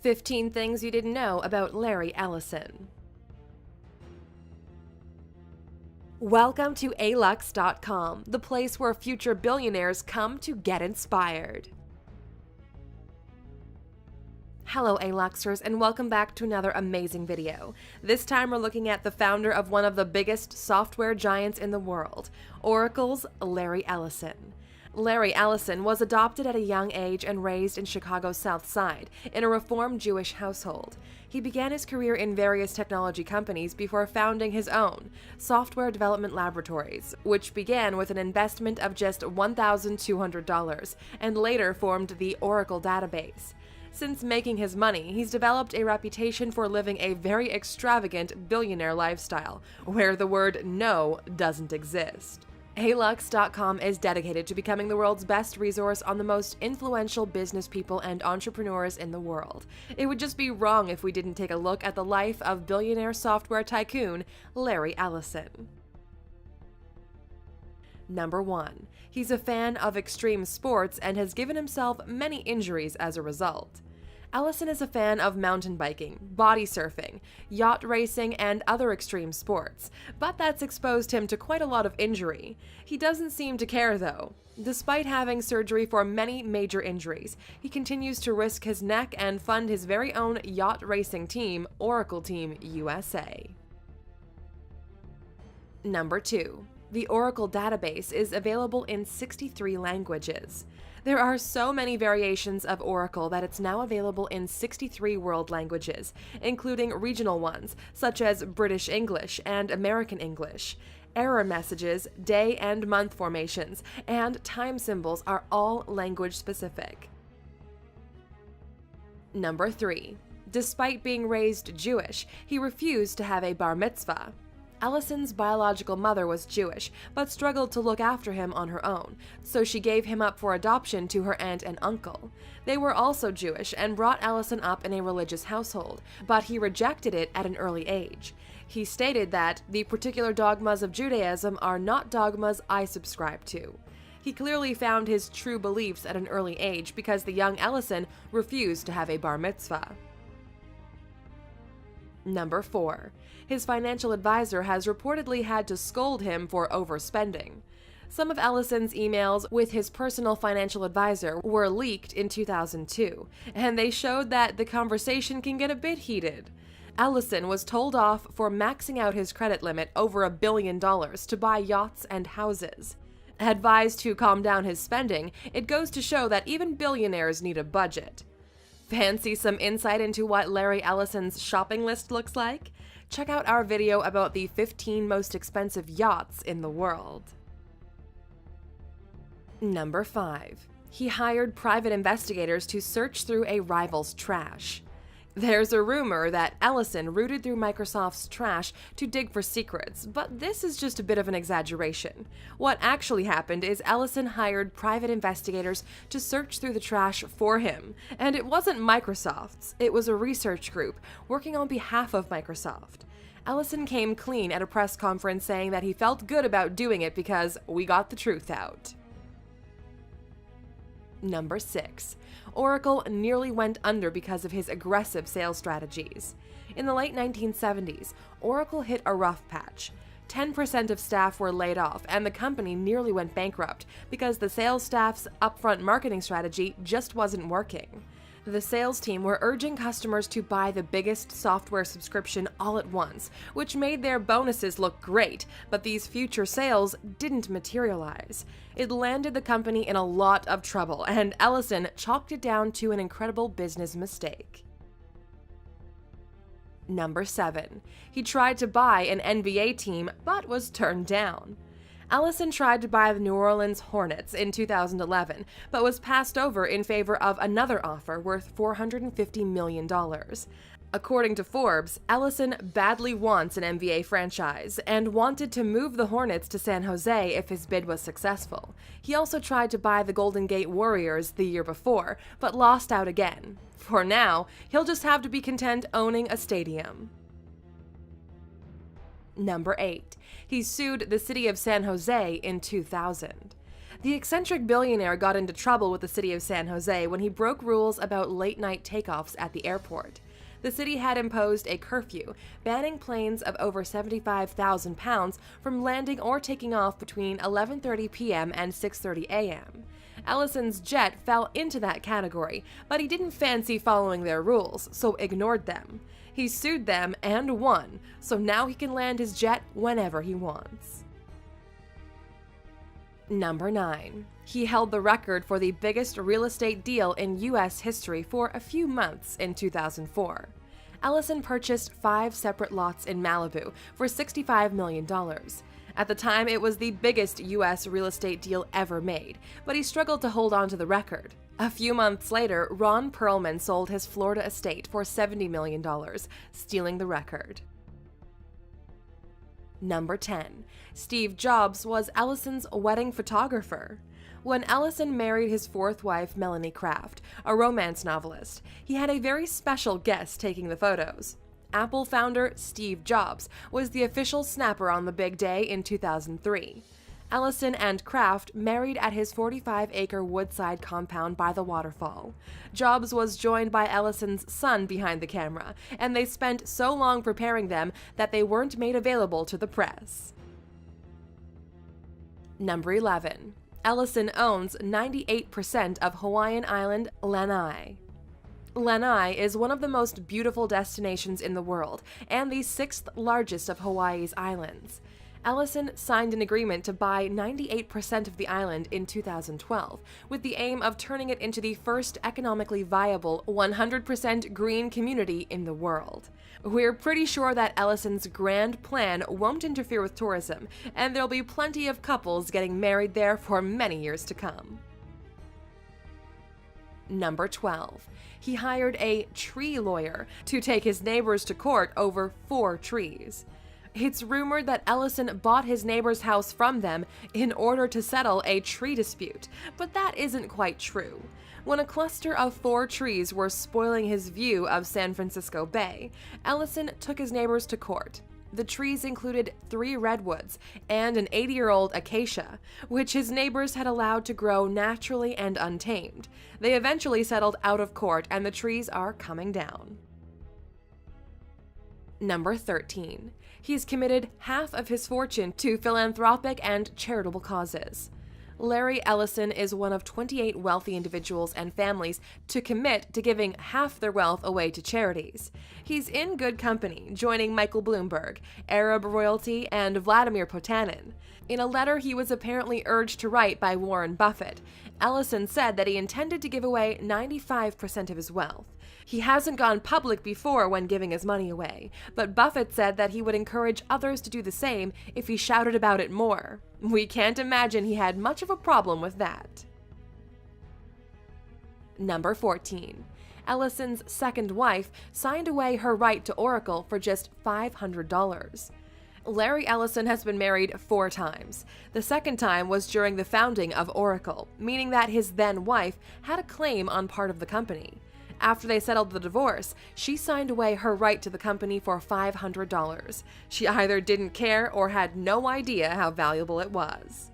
15 Things You Didn't Know About Larry Ellison. Welcome to alux.com, the place where future billionaires come to get inspired. Hello Aluxers, and welcome back to another amazing video. This time we're looking at the founder of one of the biggest software giants in the world, Oracle's Larry Ellison. Larry Ellison was adopted at a young age and raised in Chicago's South Side in a Reformed Jewish household. He began his career in various technology companies before founding his own, Software Development Laboratories, which began with an investment of just $1,200 and later formed the Oracle database. Since making his money, he's developed a reputation for living a very extravagant billionaire lifestyle, where the word no doesn't exist. alux.com is dedicated to becoming the world's best resource on the most influential business people and entrepreneurs in the world. It would just be wrong if we didn't take a look at the life of billionaire software tycoon Larry Ellison. Number 1. He's a fan of extreme sports and has given himself many injuries as a result. Ellison is a fan of mountain biking, body surfing, yacht racing, and other extreme sports, but that's exposed him to quite a lot of injury. He doesn't seem to care though. Despite having surgery for many major injuries, he continues to risk his neck and fund his very own yacht racing team, Oracle Team USA. Number 2. The Oracle database is available in 63 languages. There are so many variations of Oracle that it's now available in 63 world languages, including regional ones such as British English and American English. Error messages, day and month formations, and time symbols are all language specific. Number 3. Despite being raised Jewish, he refused to have a bar mitzvah. Ellison's biological mother was Jewish, but struggled to look after him on her own, so she gave him up for adoption to her aunt and uncle. They were also Jewish and brought Ellison up in a religious household, but he rejected it at an early age. He stated that the particular dogmas of Judaism are not dogmas I subscribe to. He clearly found his true beliefs at an early age because the young Ellison refused to have a bar mitzvah. Number 4. His financial advisor has reportedly had to scold him for overspending. Some of Ellison's emails with his personal financial advisor were leaked in 2002, and they showed that the conversation can get a bit heated. Ellison was told off for maxing out his credit limit over $1 billion to buy yachts and houses. Advised to calm down his spending, it goes to show that even billionaires need a budget. Fancy some insight into what Larry Ellison's shopping list looks like? Check out our video about the 15 most expensive yachts in the world. Number 5. He hired private investigators to search through a rival's trash. There's a rumor that Ellison rooted through Microsoft's trash to dig for secrets, but this is just a bit of an exaggeration. What actually happened is Ellison hired private investigators to search through the trash for him, and it wasn't Microsoft's, it was a research group working on behalf of Microsoft. Ellison came clean at a press conference saying that he felt good about doing it because we got the truth out. Number 6. Oracle nearly went under because of his aggressive sales strategies. In the late 1970s, Oracle hit a rough patch. 10% of staff were laid off, and the company nearly went bankrupt because the sales staff's upfront marketing strategy just wasn't working. The sales team were urging customers to buy the biggest software subscription all at once, which made their bonuses look great, but these future sales didn't materialize. It landed the company in a lot of trouble, and Ellison chalked it down to an incredible business mistake. Number 7. He tried to buy an NBA team, but was turned down. Ellison tried to buy the New Orleans Hornets in 2011, but was passed over in favor of another offer worth $450 million. According to Forbes, Ellison badly wants an NBA franchise and wanted to move the Hornets to San Jose if his bid was successful. He also tried to buy the Golden Gate Warriors the year before, but lost out again. For now, he'll just have to be content owning a stadium. Number 8. He sued the city of San Jose in 2000. The eccentric billionaire got into trouble with the city of San Jose when he broke rules about late-night takeoffs at the airport. The city had imposed a curfew, banning planes of over 75,000 pounds from landing or taking off between 11:30 p.m. and 6:30 a.m. Ellison's jet fell into that category, but he didn't fancy following their rules, so ignored them. He sued them and won, so now he can land his jet whenever he wants. Number 9. He held the record for the biggest real estate deal in U.S. history for a few months in 2004. Ellison purchased 5 separate lots in Malibu for $65 million. At the time, it was the biggest U.S. real estate deal ever made, but he struggled to hold on to the record. A few months later, Ron Perlman sold his Florida estate for $70 million, stealing the record. Number 10. Steve Jobs was Ellison's wedding photographer. When Ellison married his 4th wife, Melanie Kraft, a romance novelist, he had a very special guest taking the photos. Apple founder Steve Jobs was the official snapper on the big day in 2003. Ellison and Kraft married at his 45-acre woodside compound by the waterfall. Jobs was joined by Ellison's son behind the camera, and they spent so long preparing them that they weren't made available to the press. Number 11. Ellison owns 98% of Hawaiian island Lanai. Lanai is one of the most beautiful destinations in the world and the 6th largest of Hawaii's islands. Ellison signed an agreement to buy 98% of the island in 2012, with the aim of turning it into the first economically viable 100% green community in the world. We're pretty sure that Ellison's grand plan won't interfere with tourism, and there'll be plenty of couples getting married there for many years to come. Number 12. He hired a tree lawyer to take his neighbors to court over 4 trees. It's rumored that Ellison bought his neighbor's house from them in order to settle a tree dispute, but that isn't quite true. When a cluster of 4 trees were spoiling his view of San Francisco Bay, Ellison took his neighbors to court. The trees included 3 redwoods and an 80-year-old acacia, which his neighbors had allowed to grow naturally and untamed. They eventually settled out of court, and the trees are coming down. Number 13. He's committed half of his fortune to philanthropic and charitable causes. Larry Ellison is one of 28 wealthy individuals and families to commit to giving half their wealth away to charities. He's in good company, joining Michael Bloomberg, Arab royalty, and Vladimir Potanin. In a letter he was apparently urged to write by Warren Buffett, Ellison said that he intended to give away 95% of his wealth. He hasn't gone public before when giving his money away, but Buffett said that he would encourage others to do the same if he shouted about it more. We can't imagine he had much of a problem with that. Number 14. Ellison's second wife signed away her right to Oracle for just $500. Larry Ellison has been married 4 times. The second time was during the founding of Oracle, meaning that his then-wife had a claim on part of the company. After they settled the divorce, she signed away her right to the company for $500. She either didn't care or had no idea how valuable it was.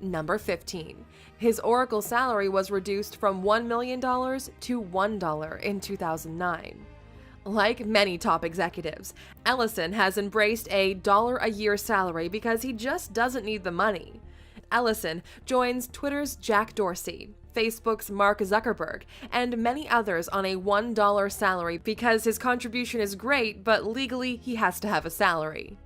Number 15. His Oracle salary was reduced from $1 million to $1 in 2009. Like many top executives, Ellison has embraced a $1-a-year salary because he just doesn't need the money. Ellison joins Twitter's Jack Dorsey, Facebook's Mark Zuckerberg, and many others on a $1 salary because his contribution is great, but legally he has to have a salary.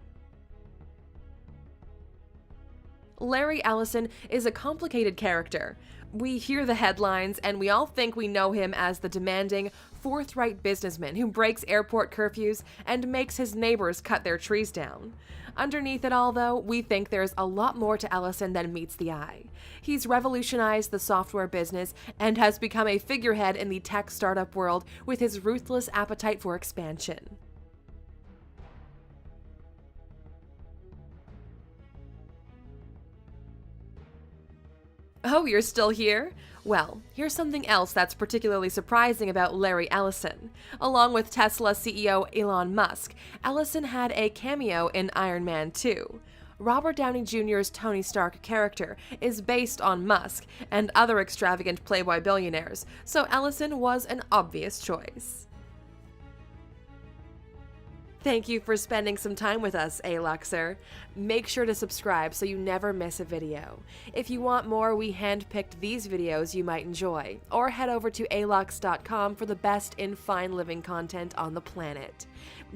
Larry Ellison is a complicated character. We hear the headlines and we all think we know him as the demanding, forthright businessman who breaks airport curfews and makes his neighbors cut their trees down. Underneath it all, though, we think there's a lot more to Ellison than meets the eye. He's revolutionized the software business and has become a figurehead in the tech startup world with his ruthless appetite for expansion. Oh, you're still here? Well, here's something else that's particularly surprising about Larry Ellison. Along with Tesla CEO Elon Musk, Ellison had a cameo in Iron Man 2. Robert Downey Jr.'s Tony Stark character is based on Musk and other extravagant Playboy billionaires, so Ellison was an obvious choice. Thank you for spending some time with us, A-Luxer. Make sure to subscribe so you never miss a video. If you want more, we handpicked these videos you might enjoy, or head over to alux.com for the best in fine living content on the planet.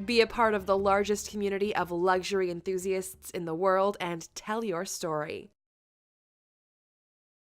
Be a part of the largest community of luxury enthusiasts in the world and tell your story.